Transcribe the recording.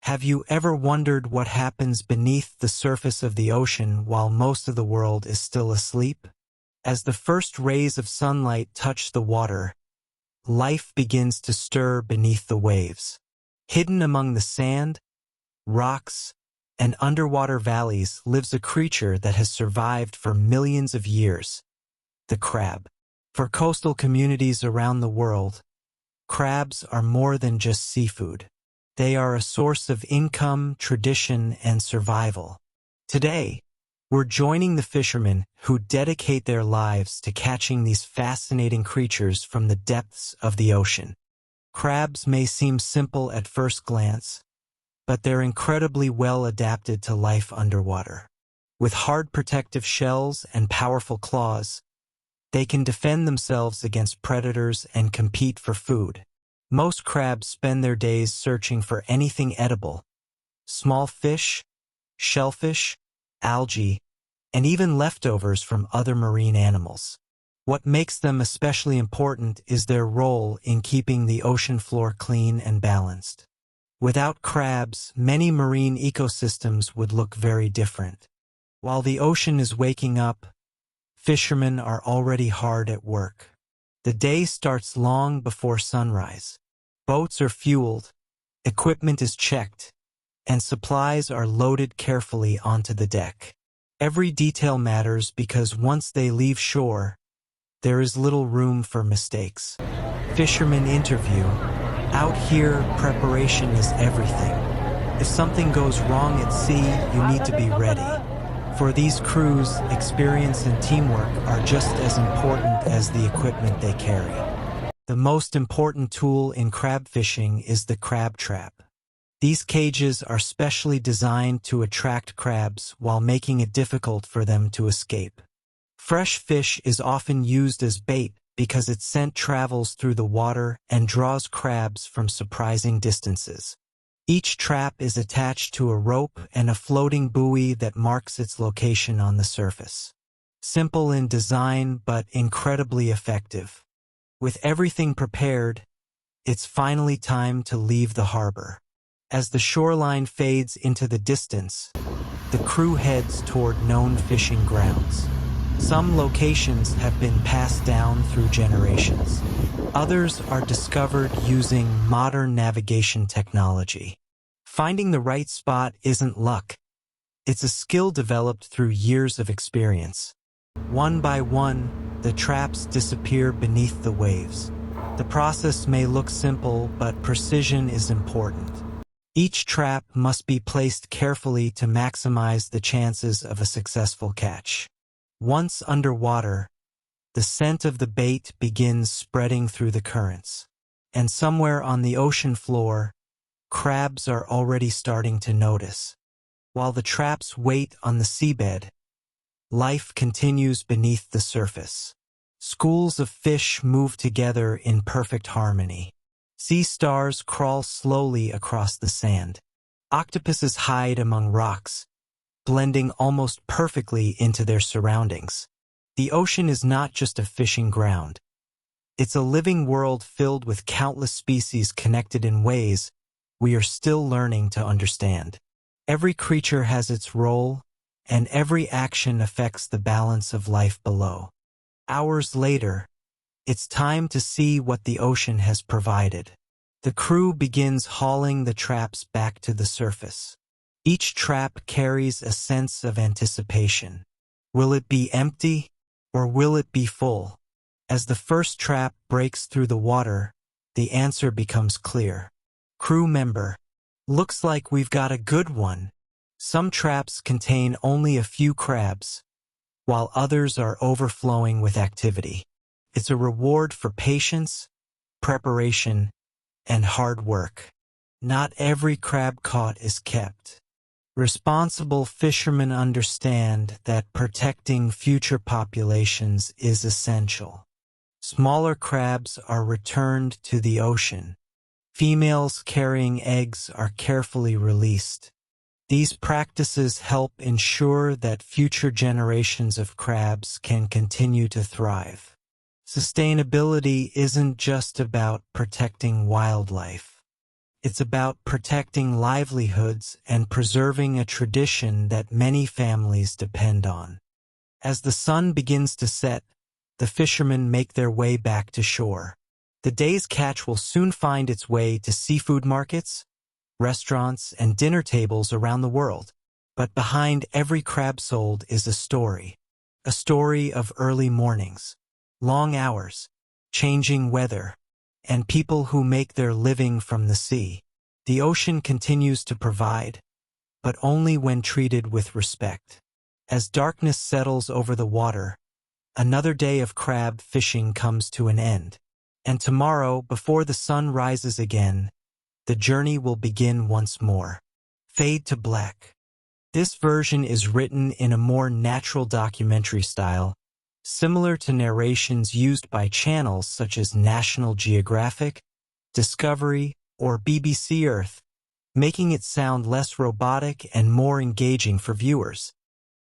Have you ever wondered what happens beneath the surface of the ocean while most of the world is still asleep? As the first rays of sunlight touch the water, life begins to stir beneath the waves. Hidden among the sand, rocks, and underwater valleys lives a creature that has survived for millions of years, the crab. For coastal communities around the world, crabs are more than just seafood. They are a source of income, tradition, and survival. Today, we're joining the fishermen who dedicate their lives to catching these fascinating creatures from the depths of the ocean. Crabs may seem simple at first glance, but they're incredibly well adapted to life underwater. With hard protective shells and powerful claws, they can defend themselves against predators and compete for food. Most crabs spend their days searching for anything edible: small fish, shellfish, algae, and even leftovers from other marine animals. What makes them especially important is their role in keeping the ocean floor clean and balanced. Without crabs, many marine ecosystems would look very different. While the ocean is waking up, fishermen are already hard at work. The day starts long before sunrise. Boats are fueled, equipment is checked, and supplies are loaded carefully onto the deck. Every detail matters because once they leave shore, there is little room for mistakes. Fishermen interview. Out here, preparation is everything. If something goes wrong at sea, you need to be ready. For these crews, experience and teamwork are just as important as the equipment they carry. The most important tool in crab fishing is the crab trap. These cages are specially designed to attract crabs while making it difficult for them to escape. Fresh fish is often used as bait because its scent travels through the water and draws crabs from surprising distances. Each trap is attached to a rope and a floating buoy that marks its location on the surface. Simple in design but incredibly effective. With everything prepared, it's finally time to leave the harbor. As the shoreline fades into the distance, the crew heads toward known fishing grounds. Some locations have been passed down through generations. Others are discovered using modern navigation technology. Finding the right spot isn't luck. It's a skill developed through years of experience. One by one, the traps disappear beneath the waves. The process may look simple, but precision is important. Each trap must be placed carefully to maximize the chances of a successful catch. Once underwater, the scent of the bait begins spreading through the currents. And somewhere on the ocean floor, crabs are already starting to notice. While the traps wait on the seabed, life continues beneath the surface. Schools of fish move together in perfect harmony. Sea stars crawl slowly across the sand. Octopuses hide among rocks, blending almost perfectly into their surroundings. The ocean is not just a fishing ground. It's a living world filled with countless species connected in ways we are still learning to understand. Every creature has its role, and every action affects the balance of life below. Hours later, it's time to see what the ocean has provided. The crew begins hauling the traps back to the surface. Each trap carries a sense of anticipation. Will it be empty, or will it be full? As the first trap breaks through the water, the answer becomes clear. Crew member: looks like we've got a good one. Some traps contain only a few crabs, while others are overflowing with activity. It's a reward for patience, preparation, and hard work. Not every crab caught is kept. Responsible fishermen understand that protecting future populations is essential. Smaller crabs are returned to the ocean. Females carrying eggs are carefully released. These practices help ensure that future generations of crabs can continue to thrive. Sustainability isn't just about protecting wildlife. It's about protecting livelihoods and preserving a tradition that many families depend on. As the sun begins to set, the fishermen make their way back to shore. The day's catch will soon find its way to seafood markets, restaurants, and dinner tables around the world. But behind every crab sold is a story of early mornings, long hours, changing weather, and people who make their living from the sea. The ocean continues to provide, but only when treated with respect. As darkness settles over the water, another day of crab fishing comes to an end. And tomorrow, before the sun rises again, the journey will begin once more. Fade to black. This version is written in a more natural documentary style, similar to narrations used by channels such as National Geographic, Discovery, or BBC Earth, making it sound less robotic and more engaging for viewers.